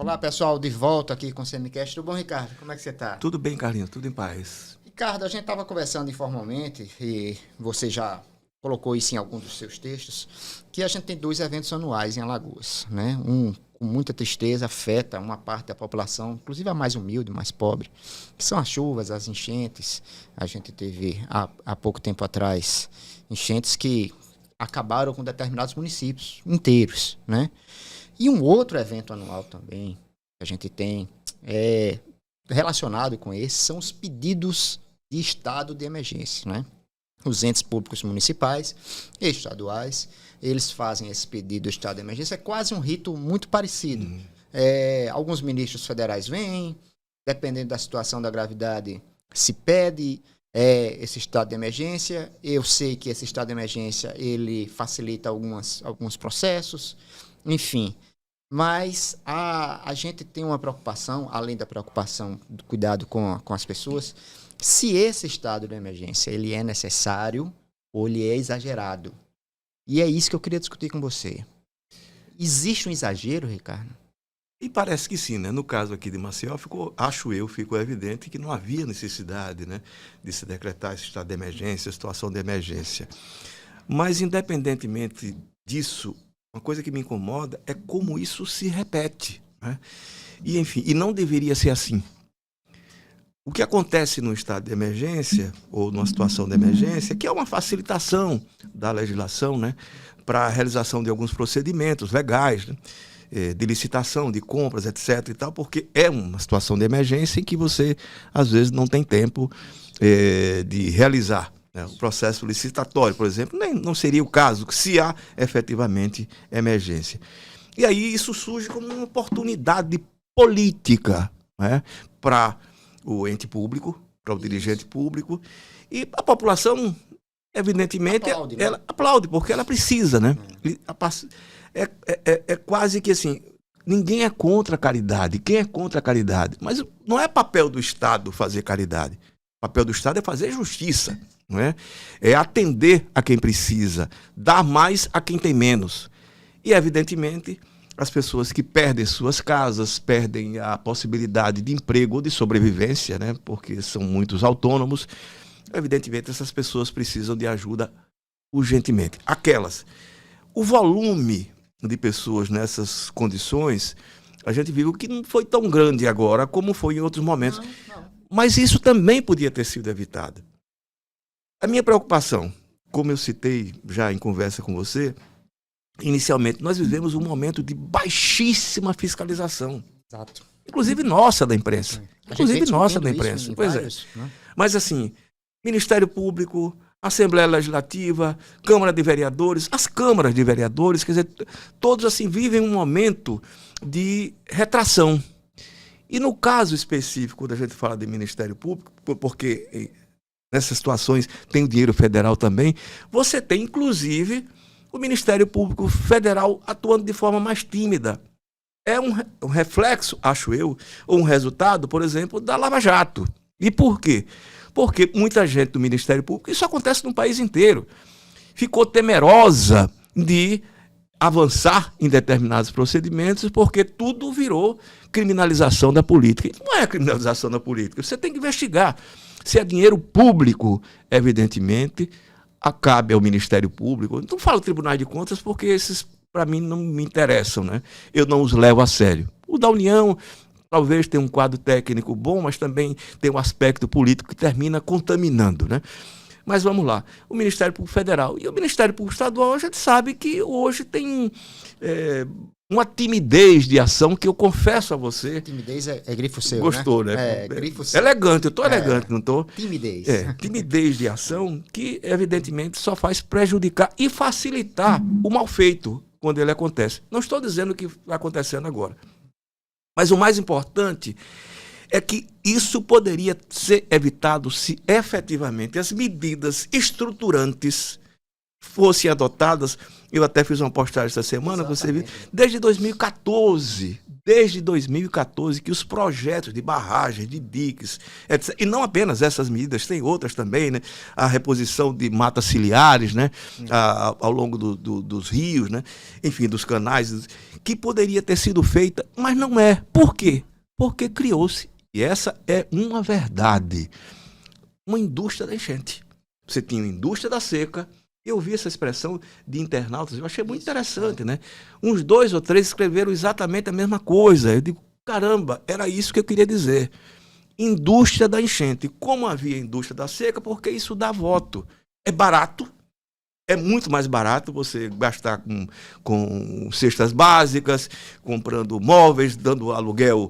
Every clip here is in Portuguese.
Olá, pessoal, de volta aqui com o CMCast. Tudo bom, Ricardo? Como é que você está? Tudo bem, Carlinhos, tudo em paz. Ricardo, a gente estava conversando informalmente e você já colocou isso em algum dos seus textos, que a gente tem 2 eventos anuais em Alagoas, né? Um, com muita tristeza, afeta uma parte da população, inclusive a mais humilde, mais pobre, que são as chuvas, as enchentes. A gente teve, há pouco tempo atrás, enchentes que acabaram com determinados municípios inteiros, né? E um outro evento anual também que a gente tem relacionado com esse são os pedidos de estado de emergência, né? Os entes públicos municipais e estaduais, eles fazem esse pedido de estado de emergência. É quase um rito muito parecido. Alguns ministros federais vêm, dependendo da situação da gravidade, se pede esse estado de emergência. Eu sei que esse estado de emergência ele facilita alguns processos, enfim. Mas a gente tem uma preocupação, além da preocupação do cuidado com as pessoas, se esse estado de emergência ele é necessário ou ele é exagerado. E é isso que eu queria discutir com você. Existe um exagero, Ricardo? E parece que sim, né? No caso aqui de Maceió, ficou evidente que não havia necessidade, né, de se decretar esse estado de emergência, situação de emergência. Mas, independentemente disso, uma coisa que me incomoda é como isso se repete, né? E, enfim, e não deveria ser assim. O que acontece no estado de emergência, ou numa situação de emergência, que é uma facilitação da legislação, né, para a realização de alguns procedimentos legais, né, de licitação, de compras, etc. e tal, porque é uma situação de emergência em que você, às vezes, não tem tempo de realizar. O processo licitatório, por exemplo, não seria o caso se há efetivamente emergência. E aí isso surge como uma oportunidade política, né, para o ente público, para o dirigente público, e a população, evidentemente, ela aplaude, porque ela precisa, né? É quase que assim, ninguém é contra a caridade. Quem é contra a caridade? Mas não é papel do Estado fazer caridade. O papel do Estado é fazer justiça, não é? É atender a quem precisa, dar mais a quem tem menos. E, evidentemente, as pessoas que perdem suas casas, perdem a possibilidade de emprego ou de sobrevivência, né? Porque são muitos autônomos, evidentemente essas pessoas precisam de ajuda urgentemente. O volume de pessoas nessas condições, a gente viu que não foi tão grande agora como foi em outros momentos. Não. Mas isso também podia ter sido evitado. A minha preocupação, como eu citei já em conversa com você, inicialmente nós vivemos um momento de baixíssima fiscalização. Exato. Inclusive nossa da imprensa. Pois vários, é. Né? Mas assim, Ministério Público, Assembleia Legislativa, Câmara de Vereadores, as câmaras de vereadores, quer dizer, todos assim vivem um momento de retração. E no caso específico, quando a gente fala de Ministério Público, porque nessas situações tem o dinheiro federal também, você tem inclusive o Ministério Público Federal atuando de forma mais tímida. É um reflexo, acho eu, ou um resultado, por exemplo, da Lava Jato. E por quê? Porque muita gente do Ministério Público, isso acontece no país inteiro, ficou temerosa de avançar em determinados procedimentos porque tudo virou criminalização da política. E não é criminalização da política, você tem que investigar. Se é dinheiro público, evidentemente, cabe ao Ministério Público. Não falo Tribunais de Contas porque esses, para mim, não me interessam, né? Eu não os levo a sério. O da União talvez tenha um quadro técnico bom, mas também tem um aspecto político que termina contaminando, né? Mas vamos lá, o Ministério Público Federal e o Ministério Público Estadual, a gente sabe que hoje tem uma timidez de ação que eu confesso a você... Timidez é grifo seu, gostou, né? Grifo seu. Elegante, eu estou elegante, não estou? Timidez. Timidez de ação que, evidentemente, só faz prejudicar e facilitar o mal feito quando ele acontece. Não estou dizendo o que está acontecendo agora. Mas o mais importante é que isso poderia ser evitado se efetivamente as medidas estruturantes fossem adotadas. Eu até fiz uma postagem essa semana, você viu, desde 2014, desde 2014 que os projetos de barragens, de diques, etc., e não apenas essas medidas, tem outras também, né? A reposição de matas ciliares, né? Ao longo dos rios, né? Enfim, dos canais, que poderia ter sido feita, mas não é. Por quê? Porque criou-se, e essa é uma verdade, uma indústria da enchente. Você tinha uma indústria da seca. Eu vi essa expressão de internautas, eu achei muito interessante, né? Uns 2 ou 3 escreveram exatamente a mesma coisa. Eu digo, caramba, era isso que eu queria dizer. Indústria da enchente. Como havia indústria da seca, porque isso dá voto. É barato, é muito mais barato você gastar com cestas básicas, comprando móveis, dando aluguel,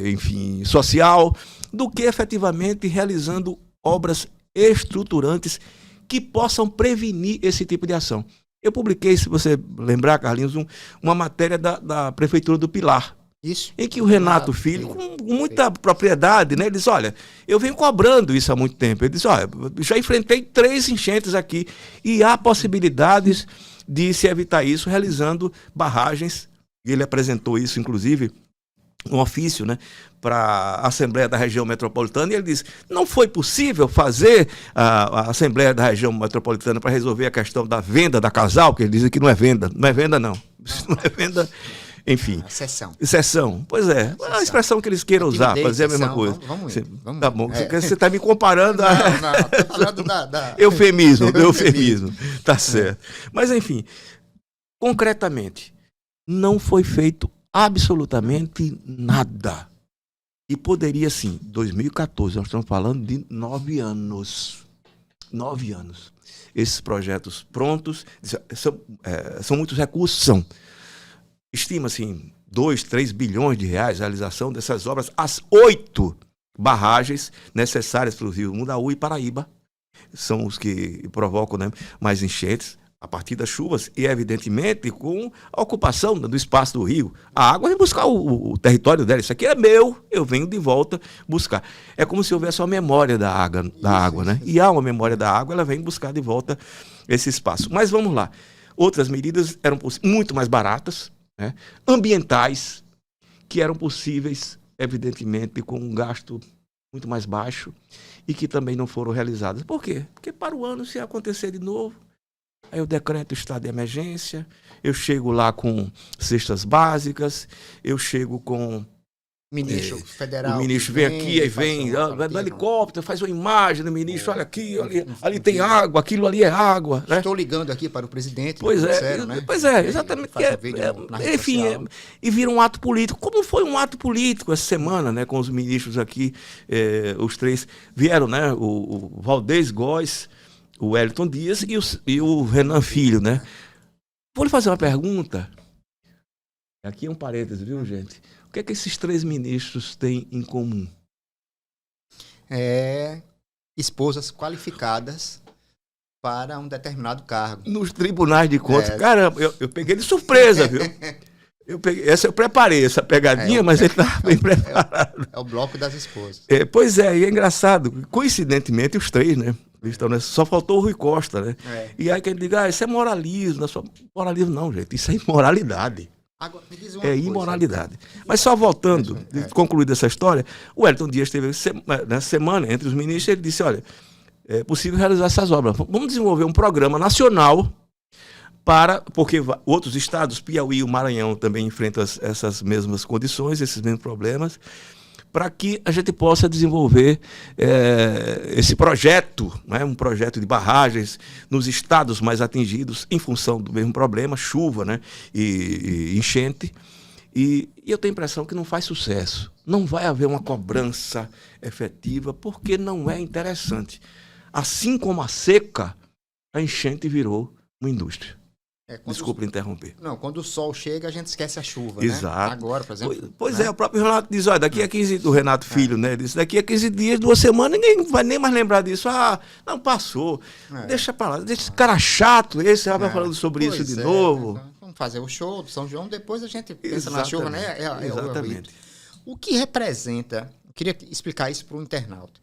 enfim, social, do que efetivamente realizando obras estruturantes que possam prevenir esse tipo de ação. Eu publiquei, se você lembrar, Carlinhos, uma matéria da Prefeitura do Pilar, isso, em que o Renato Filho, com muita propriedade, né, ele diz, olha, eu venho cobrando isso há muito tempo. Ele diz, olha, já enfrentei 3 enchentes aqui e há possibilidades de se evitar isso realizando barragens. Ele apresentou isso, inclusive, um ofício, né, para a Assembleia da Região Metropolitana, e ele disse, não foi possível fazer a Assembleia da Região Metropolitana para resolver a questão da venda da Casal, porque ele diz que não é venda não, não é venda, enfim. Exceção. Pois é, a expressão que eles queiram usar, para dizer a mesma coisa. Vamos. Tá bom, você está me comparando Estou falando eufemismo, tá certo. Mas, enfim, concretamente, não foi feito absolutamente nada. E poderia, sim, 2014, nós estamos falando de 9 anos. 9 anos. Esses projetos prontos, são muitos recursos, são. Estima-se em 2, 3 bilhões de reais a realização dessas obras, as 8 barragens necessárias para o rio Mundaú e Paraíba. São os que provocam, né, mais enchentes a partir das chuvas e, evidentemente, com a ocupação do espaço do rio. A água vem buscar o território dela. Isso aqui é meu, eu venho de volta buscar. É como se houvesse uma memória da água, né? E há uma memória da água, ela vem buscar de volta esse espaço. Mas vamos lá. Outras medidas eram muito mais baratas, né? Ambientais, que eram possíveis, evidentemente, com um gasto muito mais baixo e que também não foram realizadas. Por quê? Porque para o ano, se acontecer de novo, aí eu decreto estado de emergência, eu chego lá com cestas básicas, eu chego com... Ministro federal. O ministro vem aqui, aí vem no helicóptero, faz uma imagem do ministro, olha aqui, ali tem água, aquilo ali é água. Né? Estou ligando aqui para o presidente. Pois é, né? Pois é, exatamente. Enfim, e vira um ato político. Como foi um ato político essa semana, né, com os ministros aqui, os 3 vieram, né, o Valdez Góes, o Wellington Dias e o Renan Filho, né? Vou lhe fazer uma pergunta. Aqui é um parêntese, viu, gente? O que é que esses 3 ministros têm em comum? Esposas qualificadas para um determinado cargo. Nos tribunais de contas. Caramba, eu peguei de surpresa, viu? Eu preparei essa pegadinha, mas ele estava bem preparado. É o bloco das esposas. Pois é, e é engraçado. Coincidentemente, os 3, né? Só faltou o Rui Costa, né? E aí quem diga, isso é moralismo. Moralismo não, gente. Isso é imoralidade. Agora, me diz uma coisa, imoralidade. Mas só voltando, concluída essa histua, o Wellington Dias teve nessa semana, entre os ministros, ele disse, olha, é possível realizar essas obras. Vamos desenvolver um programa nacional porque outros estados, Piauí e o Maranhão, também enfrentam essas mesmas condições, esses mesmos problemas, para que a gente possa desenvolver esse projeto, né, um projeto de barragens nos estados mais atingidos em função do mesmo problema, chuva, né, e enchente. E eu tenho a impressão que não faz sucesso. Não vai haver uma cobrança efetiva, porque não é interessante. Assim como a seca, a enchente virou uma indústria. Desculpa interromper. Não, quando o sol chega, a gente esquece a chuva, Exato. Né? Agora, por exemplo. Pois o próprio Renato diz, olha, daqui a 15 do Renato Filho, né? Disse, daqui a 15 dias, 2 semanas, ninguém vai nem mais lembrar disso. Não, passou. Deixa pra lá. Deixa esse cara chato, esse vai falando sobre isso de novo. Vamos fazer o show do São João, depois a gente pensa na chuva, né? Exatamente. O que representa, eu queria explicar isso para o internauta.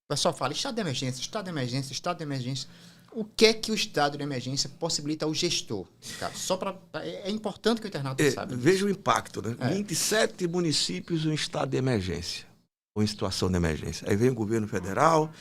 O pessoal fala, estado de emergência, estado de emergência, estado de emergência. o que é que o estado de emergência possibilita ao gestor? Cara, é importante que o internauta saiba. Veja o impacto, né? 27 municípios em estado de emergência, ou em situação de emergência. Aí vem o governo federal,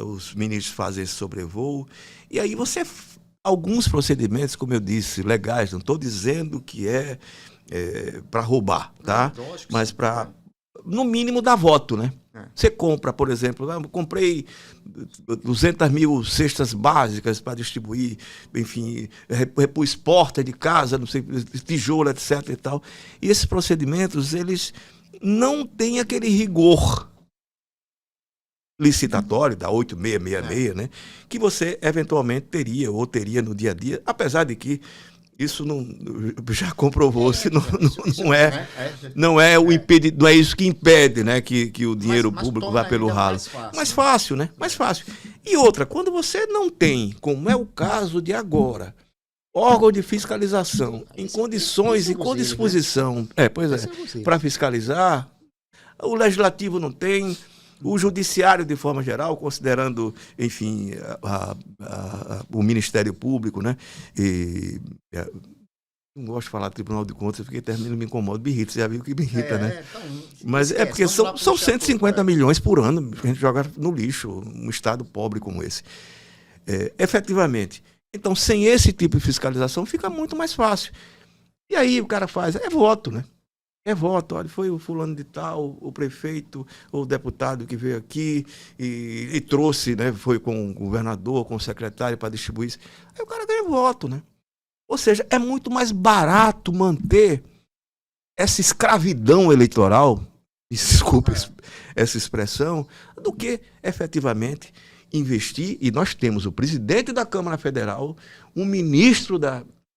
os ministros fazem esse sobrevoo, e aí alguns procedimentos, como eu disse, legais, não estou dizendo que para roubar, tá? Mas para, no mínimo, dar voto, né? Você compra, por exemplo, comprei 200 mil cestas básicas para distribuir, enfim, repus porta de casa, não sei, tijolo, etc. e tal. E esses procedimentos, eles não têm aquele rigor licitatório da 8666, né? Que você eventualmente teria no dia a dia, apesar de que isso não já comprovou-se, não é isso que impede, né, que o dinheiro público vá pelo ralo. Mais fácil, né? Mais fácil. E outra, quando você não tem, como é o caso de agora, órgão de fiscalização em condições e com disposição, para fiscalizar, o legislativo não tem, o judiciário, de forma geral, considerando, enfim, o Ministério Público, né? Não gosto de falar de Tribunal de Contas, porque termino me incomoda, me irrita, você já viu que me irrita, né? Mas é porque são 150 milhões por ano que a gente joga no lixo, um estado pobre como esse. Efetivamente. Então, sem esse tipo de fiscalização, fica muito mais fácil. E aí o cara faz, voto, né? Voto, olha, foi o fulano de tal, o prefeito, ou o deputado que veio aqui e trouxe, né? Foi com o governador, com o secretário para distribuir isso. Aí o cara ganha voto, né? Ou seja, é muito mais barato manter essa escravidão eleitoral, desculpe essa expressão, do que efetivamente investir. E nós temos o presidente da Câmara Federal, um ministro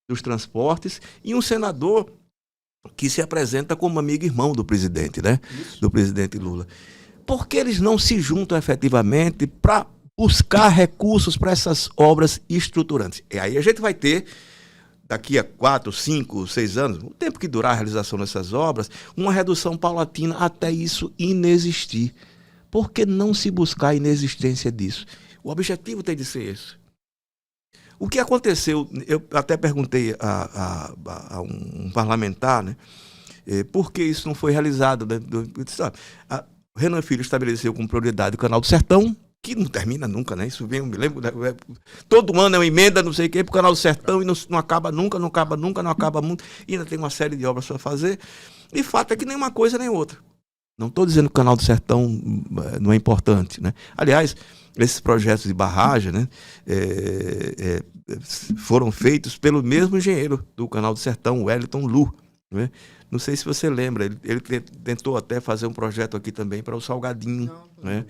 dos Transportes e um senador que se apresenta como amigo e irmão do presidente, né? Isso. Do presidente Lula. Por que eles não se juntam efetivamente para buscar recursos para essas obras estruturantes? E aí a gente vai ter, daqui a 4, 5, 6 anos, o tempo que durar a realização dessas obras, uma redução paulatina até isso inexistir. Por que não se buscar a inexistência disso? O objetivo tem de ser esse. O que aconteceu, eu até perguntei a um parlamentar, né, por que isso não foi realizado. Né, o Renan Filho estabeleceu como prioridade o Canal do Sertão, que não termina nunca, né? Isso vem, eu me lembro, todo ano é uma emenda, não sei o quê, para o Canal do Sertão, e não acaba nunca, não acaba muito, e ainda tem uma série de obras para fazer. E fato é que nem uma coisa nem outra. Não estou dizendo que o Canal do Sertão não é importante, né? Aliás, esses projetos de barragem, né, foram feitos pelo mesmo engenheiro do Canal do Sertão, o Wellington Lu, né? Não sei se você lembra, ele tentou até fazer um projeto aqui também para o Salgadinho, né?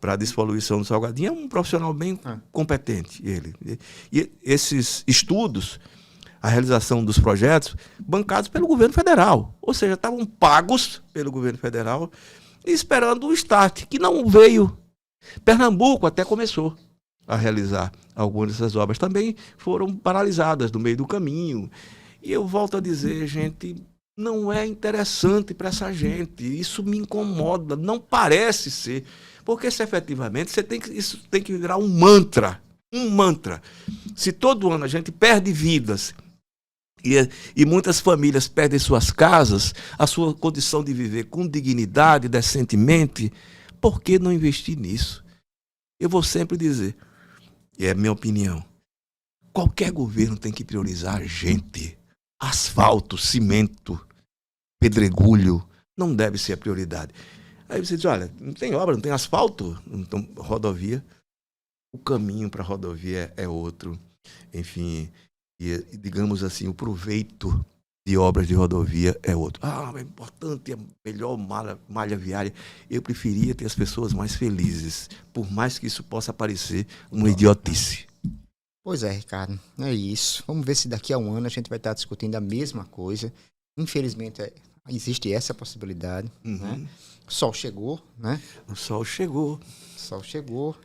Para a despoluição do Salgadinho. É um profissional bem competente, ele. E esses estudos, a realização dos projetos, bancados pelo governo federal, ou seja, estavam pagos pelo governo federal e esperando o start, que não veio. Pernambuco até começou a realizar algumas dessas obras, também foram paralisadas no meio do caminho. E eu volto a dizer, gente, não é interessante para essa gente, isso me incomoda, não parece ser, porque se efetivamente isso tem que virar um mantra. Se todo ano a gente perde vidas e muitas famílias perdem suas casas, a sua condição de viver com dignidade, decentemente, por que não investir nisso? Eu vou sempre dizer, e é a minha opinião, qualquer governo tem que priorizar a gente. Asfalto, cimento, pedregulho, não deve ser a prioridade. Aí você diz, olha, não tem obra, não tem asfalto, então rodovia. O caminho para a rodovia é outro. Enfim, digamos assim, o proveito de obras de rodovia é outro. É importante, é a melhor malha viária. Eu preferia ter as pessoas mais felizes, por mais que isso possa parecer uma idiotice. Pois é, Ricardo, é isso. Vamos ver se daqui a um ano a gente vai estar discutindo a mesma coisa. Infelizmente, existe essa possibilidade. Né? O sol chegou, né? O sol chegou.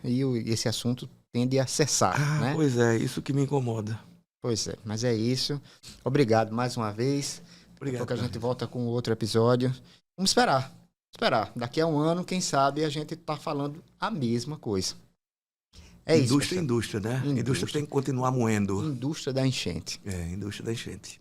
E esse assunto tende a cessar. Né? Pois é, isso que me incomoda. Pois é, mas é isso. Obrigado mais uma vez. Obrigado. Porque a gente volta com outro episódio. Vamos esperar. Daqui a um ano, quem sabe, a gente está falando a mesma coisa. É indústria, isso. Indústria, né? Indústria tem que continuar moendo. Indústria da enchente. Indústria da enchente.